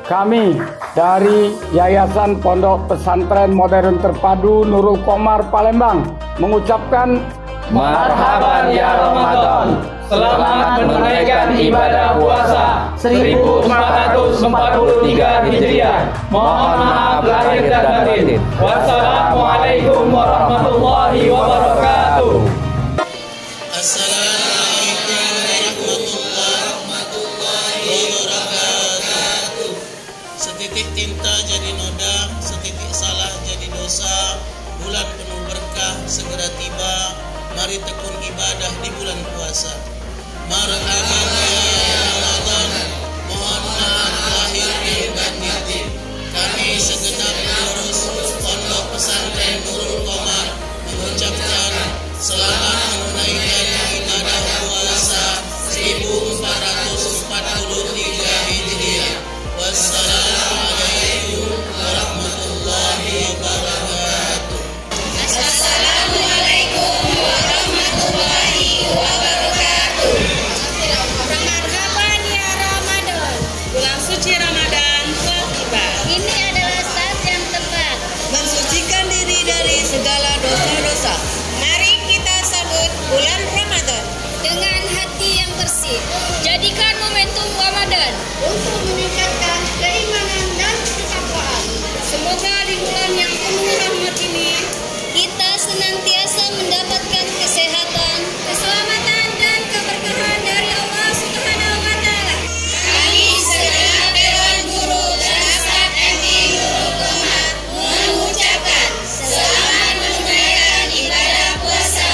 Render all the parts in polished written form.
Kami dari Yayasan Pondok Pesantren Modern Terpadu Nurul Qomar Palembang mengucapkan marhaban ya Ramadan. Selamat menunaikan ibadah puasa 1443 Hijriah. Mohon maaf lahir dan batin. Wassalamualaikum warahmatullahi wabarakatuh. Assalamualaikum warahmatullahi wabarakatuh. Setitik tinta jadi noda, setitik salah jadi dosa. Bulan penuh berkah segera tiba. Mari tekun ibadah di bulan puasa. Marhaban ya Ramadan. Mohon maaf lahir dan batin. Kami segenap pengurus Pondok Pesantren Nurul Qomar mengucapkan selamat menunaikan ibadah puasa 1443 Hijriah. Wassalamualaikum warahmatullahi wabarakatuh. Assalamualaikum warahmatullahi wabarakatuh. Marhaban ya Ramadan. Bulan suci Ramadan telah tiba. Ini adalah saat yang tepat Mensucikan diri dari segala dosa-dosa. Mari kita sambut bulan Ramadan dengan hati yang bersih. Jadikan momentum Ramadan untuk meningkatkan keimanan dan ketakwaan. Semoga di bulan yang penuh rahmat ini Kita senantiasa mendapatkan kesehatan, keselamatan, dan keberkahan dari Allah Subhanahu wa Ta'ala. Kami segenap Dewan Guru dan Staf MT Nurul Qomar mengucapkan selamat menunaikan ibadah puasa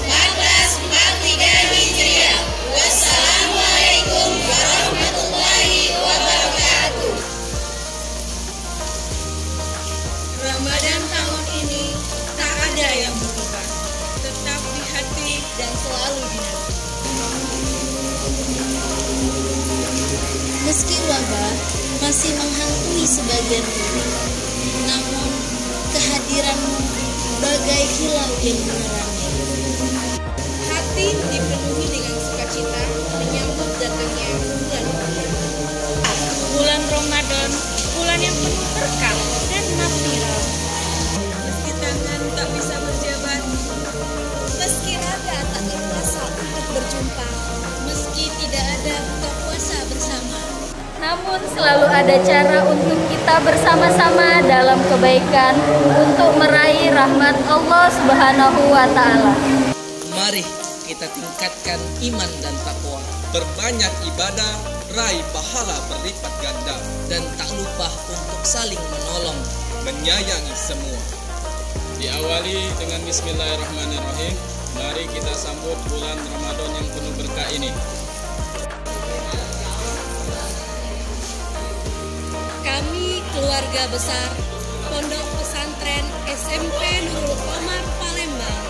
1443 Hijriah. Wassalamualaikum warahmatullahi wabarakatuh. Ramadan tahun ini tak ada yang berubah, tetap di hati Dan selalu dinanti. Meski wabah masih menghantui sebagian bumi, namun kehadiranmu bagai kilau yang menerangi. hati dipenuhi dengan sukacita menyambut datangnya bulan mulia. Bulan Ramadan, bulan yang penuh berkah dan maghfirah. Meski tangan tak bisa berjabat, Meski raga tak terasa untuk berjumpa, meski tidak ada buka puasa bersama, namun selalu ada cara untuk kita bersama-sama dalam kebaikan untuk meraih rahmat Allah Subhanahu wa Ta'ala. Mari kita tingkatkan iman dan takwa, Perbanyak ibadah, raih pahala berlipat ganda, dan tak lupa untuk saling menolong. menyayangi semua. Diawali dengan Bismillahirrahmanirrahim. Mari kita sambut bulan Ramadan yang penuh berkah ini. kami keluarga besar Pondok Pesantren SMP Nurul Qomar Palembang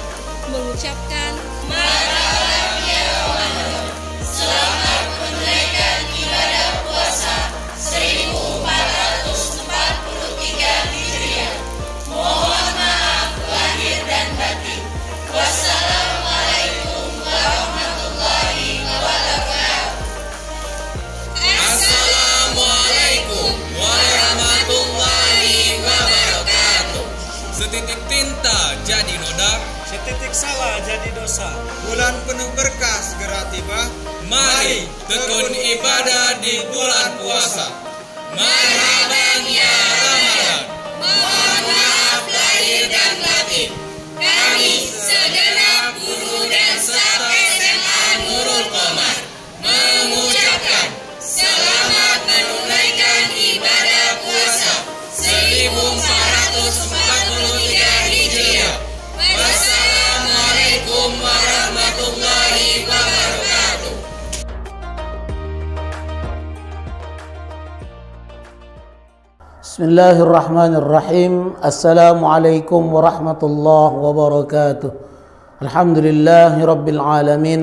mengucapkan Marhaban ya Ramadan. Selamat menunaikan ibadah puasa 1443 Hijriah. Mohon maaf lahir dan batin. Wassalamualaikum warahmatullahi wabarakatuh. Assalamualaikum warahmatullahi wabarakatuh. Setitik tinta jadi noda, Setitik salah jadi dosa. bulan penuh berkah segera tiba. Mari tekun ibadah di bulan puasa. Marhaban ya Ramadan. Mohon maaf lahir dan batin. Kami segenap guru dan staf SMA Nurul Qomar mengucapkan selamat menunaikan ibadah puasa 1443 Hijriah. Wassalamualaikum warahmatullahi wabarakatuh. Bismillahirrahmanirrahim. Assalamualaikum warahmatullahi wabarakatuh. Alhamdulillahi rabbil alamin.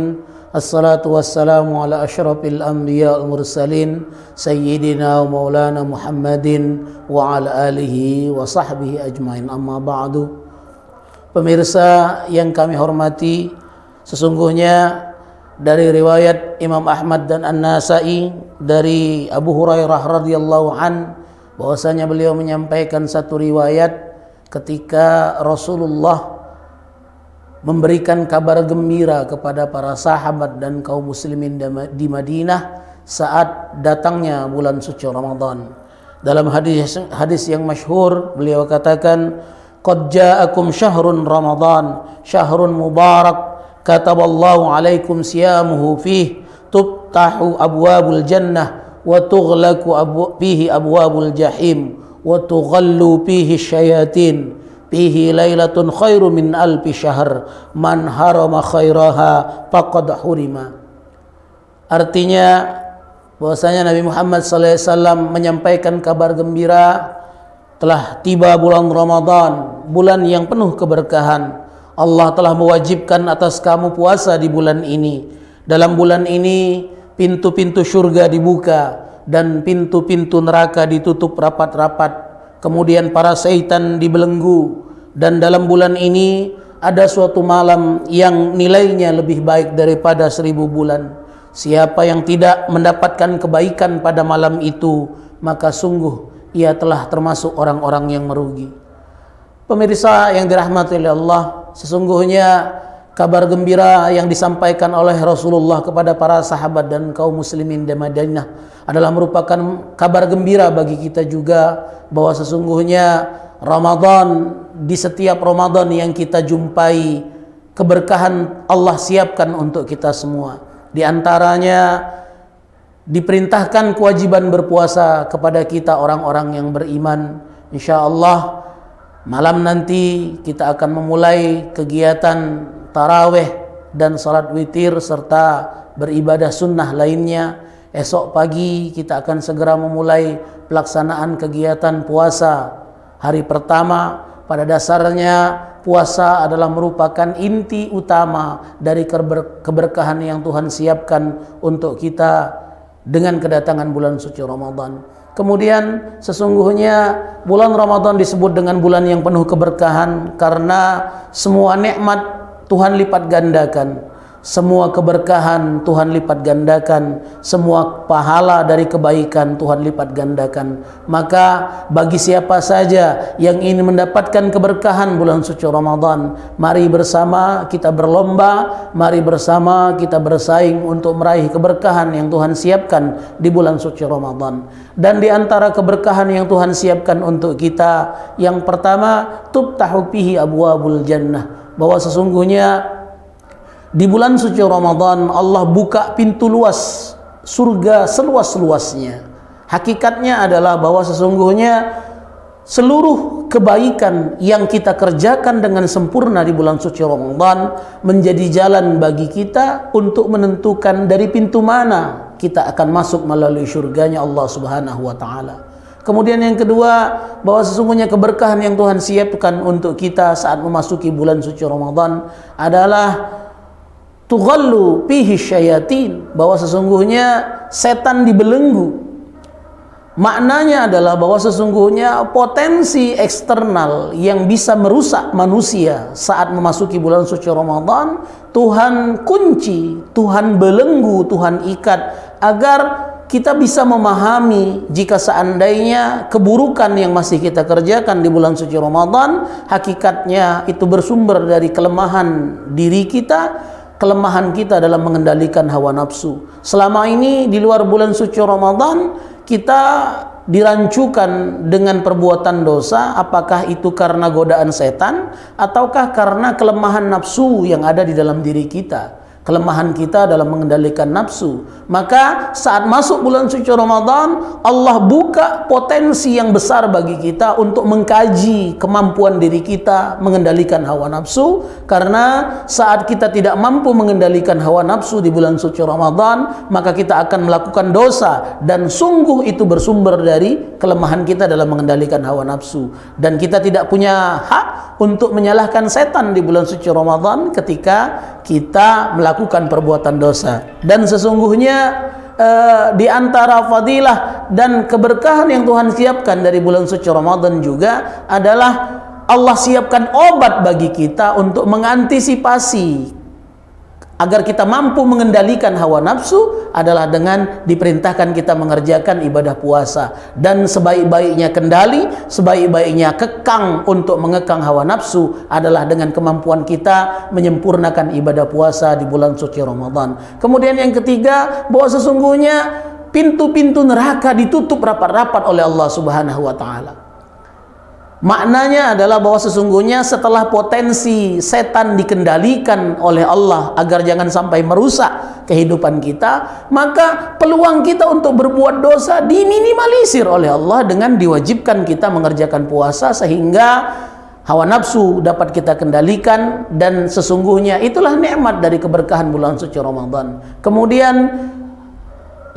Assalatu wassalamu ala asyrafil anbiya wal mursalin sayyidina wa maulana Muhammadin wa ala alihi wa sahbihi ajmain. Amma ba'du. Pemirsa yang kami hormati, sesungguhnya dari riwayat Imam Ahmad dan An-Nasa'i dari Abu Hurairah radhiyallahu an, bahwasanya beliau menyampaikan satu riwayat ketika Rasulullah memberikan kabar gembira kepada para sahabat dan kaum muslimin di Madinah saat datangnya bulan suci Ramadan. Dalam hadis yang masyhur beliau katakan, "Qad ja'akum syahrun Ramadan, syahrun mubarak, kataballahu alaikum siyamuhu fih, tuftahu abwabul jannah wa tughlaqu fihi abwabul jahim wa tughallu fihi syayatin, fihi lailatun khairu min alfi syahr, man harama khairaha faqad hurima." Artinya bahwasanya Nabi Muhammad SAW menyampaikan kabar gembira, telah tiba bulan Ramadan, bulan yang penuh keberkahan. Allah telah mewajibkan atas kamu puasa di bulan ini. Dalam bulan ini pintu-pintu surga dibuka dan pintu-pintu neraka ditutup rapat-rapat. Kemudian para syaitan dibelenggu. Dan dalam bulan ini ada suatu malam yang nilainya lebih baik daripada 1000 bulan. Siapa yang tidak mendapatkan kebaikan pada malam itu, maka sungguh ia telah termasuk orang-orang yang merugi. Pemirsa yang dirahmati oleh Allah, sesungguhnya kabar gembira yang disampaikan oleh Rasulullah kepada para sahabat dan kaum muslimin di Madinah adalah merupakan kabar gembira bagi kita juga, bahwa sesungguhnya Ramadan, di setiap Ramadan yang kita jumpai, keberkahan Allah siapkan untuk kita semua. Di antaranya diperintahkan kewajiban berpuasa kepada kita orang-orang yang beriman. InsyaAllah malam nanti kita akan memulai kegiatan tarawih dan salat witir serta beribadah sunnah lainnya. Esok pagi kita akan segera memulai pelaksanaan kegiatan puasa. Hari pertama, pada dasarnya puasa adalah merupakan inti utama dari keberkahan yang Tuhan siapkan untuk kita dengan kedatangan bulan suci Ramadan. Kemudian sesungguhnya bulan Ramadan disebut dengan bulan yang penuh keberkahan karena semua nikmat Tuhan lipat gandakan, semua keberkahan Tuhan lipat gandakan, semua pahala dari kebaikan Tuhan lipat gandakan. Maka bagi siapa saja yang ingin mendapatkan keberkahan bulan suci Ramadan, mari bersama kita berlomba, mari bersama kita bersaing untuk meraih keberkahan yang Tuhan siapkan di bulan suci Ramadan. Dan di antara keberkahan yang Tuhan siapkan untuk kita, yang pertama, tuftahu fihi abwabul jannah, bahwa sesungguhnya di bulan suci Ramadan Allah buka pintu luas surga seluas-luasnya. Hakikatnya adalah bahwa sesungguhnya seluruh kebaikan yang kita kerjakan dengan sempurna di bulan suci Ramadan menjadi jalan bagi kita untuk menentukan dari pintu mana kita akan masuk melalui surganya Allah Subhanahu wa taala. Kemudian yang kedua, bahwa sesungguhnya keberkahan yang Tuhan siapkan untuk kita saat memasuki bulan suci Ramadan adalah tughallu fihi syayatin, bahwa sesungguhnya setan dibelenggu. Maknanya adalah bahwa sesungguhnya potensi eksternal yang bisa merusak manusia saat memasuki bulan suci Ramadan, Tuhan kunci, Tuhan belenggu, Tuhan ikat agar kita bisa memahami jika seandainya keburukan yang masih kita kerjakan di bulan suci Ramadan hakikatnya itu bersumber dari kelemahan diri kita, kelemahan kita dalam mengendalikan hawa nafsu. Selama ini di luar bulan suci Ramadan kita dirancukan dengan perbuatan dosa, apakah itu karena godaan setan ataukah karena kelemahan nafsu yang ada di dalam diri kita, kelemahan kita dalam mengendalikan nafsu. Maka saat masuk bulan suci Ramadan, Allah buka potensi yang besar bagi kita untuk mengkaji kemampuan diri kita mengendalikan hawa nafsu. Karena saat kita tidak mampu mengendalikan hawa nafsu di bulan suci Ramadan, maka kita akan melakukan dosa, dan sungguh itu bersumber dari kelemahan kita dalam mengendalikan hawa nafsu. Dan kita tidak punya hak untuk menyalahkan setan di bulan suci Ramadan ketika kita melakukan perbuatan dosa. Dan sesungguhnya di antara fadilah dan keberkahan yang Tuhan siapkan dari bulan suci Ramadan juga adalah Allah siapkan obat bagi kita untuk mengantisipasi agar kita mampu mengendalikan hawa nafsu adalah dengan diperintahkan kita mengerjakan ibadah puasa. Dan sebaik-baiknya kendali, sebaik-baiknya kekang untuk mengekang hawa nafsu adalah dengan kemampuan kita menyempurnakan ibadah puasa di bulan suci Ramadan. Kemudian yang ketiga, bahwa sesungguhnya pintu-pintu neraka ditutup rapat-rapat oleh Allah Subhanahu wa taala. Maknanya adalah bahwa sesungguhnya setelah potensi setan dikendalikan oleh Allah agar jangan sampai merusak kehidupan kita, maka peluang kita untuk berbuat dosa diminimalisir oleh Allah dengan diwajibkan kita mengerjakan puasa, sehingga hawa nafsu dapat kita kendalikan. Dan sesungguhnya itulah nikmat dari keberkahan bulan suci Ramadan. Kemudian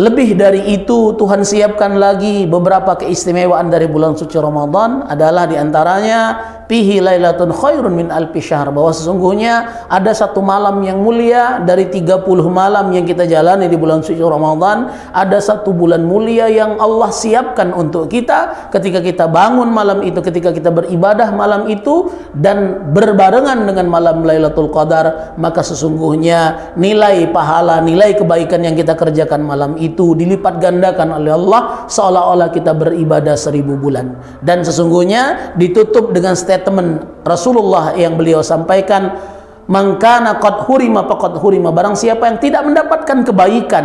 lebih dari itu, Tuhan siapkan lagi beberapa keistimewaan dari bulan suci Ramadan, adalah diantaranya fihi lailatun khairun min alfi syahr, bahwa sesungguhnya ada satu malam yang mulia dari 30 malam yang kita jalani di bulan suci Ramadan. Ada satu bulan mulia yang Allah siapkan untuk kita ketika kita bangun malam itu, ketika kita beribadah malam itu dan berbarengan dengan malam Lailatul Qadar, maka sesungguhnya nilai pahala, nilai kebaikan yang kita kerjakan malam itu dilipat gandakan oleh Allah, seolah-olah kita beribadah 1000 bulan. Dan sesungguhnya ditutup dengan statement Rasulullah yang beliau sampaikan, man kana qad hurima faqad hurima, barang siapa yang tidak mendapatkan kebaikan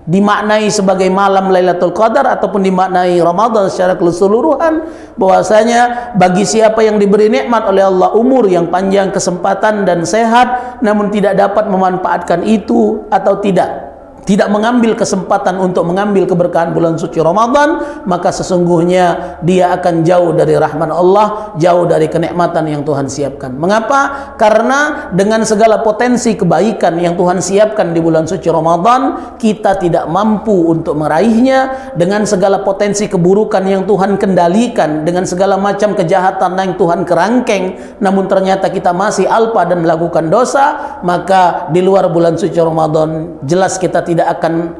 dimaknai sebagai malam Lailatul Qadar ataupun dimaknai Ramadan secara keseluruhan, bahwasanya bagi siapa yang diberi nikmat oleh Allah umur yang panjang, kesempatan dan sehat, namun tidak dapat memanfaatkan itu atau tidak mengambil kesempatan untuk mengambil keberkahan bulan suci Ramadan, maka sesungguhnya dia akan jauh dari rahmat Allah, jauh dari kenikmatan yang Tuhan siapkan. Mengapa? Karena dengan segala potensi kebaikan yang Tuhan siapkan di bulan suci Ramadan, kita tidak mampu untuk meraihnya. Dengan segala potensi keburukan yang Tuhan kendalikan, dengan segala macam kejahatan yang Tuhan kerangkeng, namun ternyata kita masih alpa dan melakukan dosa, maka di luar bulan suci Ramadan jelas kita tidak akan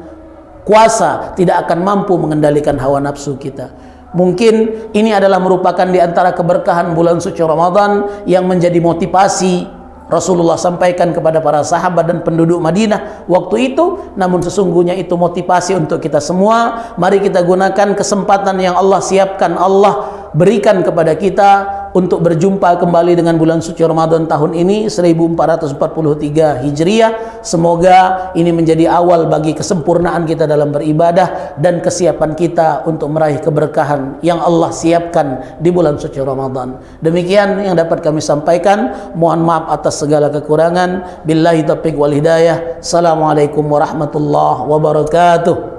kuasa, tidak akan mampu mengendalikan hawa nafsu kita. Mungkin ini adalah merupakan di antara keberkahan bulan suci Ramadan yang menjadi motivasi Rasulullah sampaikan kepada para sahabat dan penduduk Madinah waktu itu. Namun sesungguhnya itu motivasi untuk kita semua. Mari kita gunakan kesempatan yang Allah siapkan, Allah berikan kepada kita untuk berjumpa kembali dengan bulan suci Ramadan tahun ini 1443 Hijriah. Semoga ini menjadi awal bagi kesempurnaan kita dalam beribadah dan kesiapan kita untuk meraih keberkahan yang Allah siapkan di bulan suci Ramadan. Demikian yang dapat kami sampaikan. Mohon maaf atas segala kekurangan. Billahi taufiq wal hidayah. Assalamualaikum warahmatullahi wabarakatuh.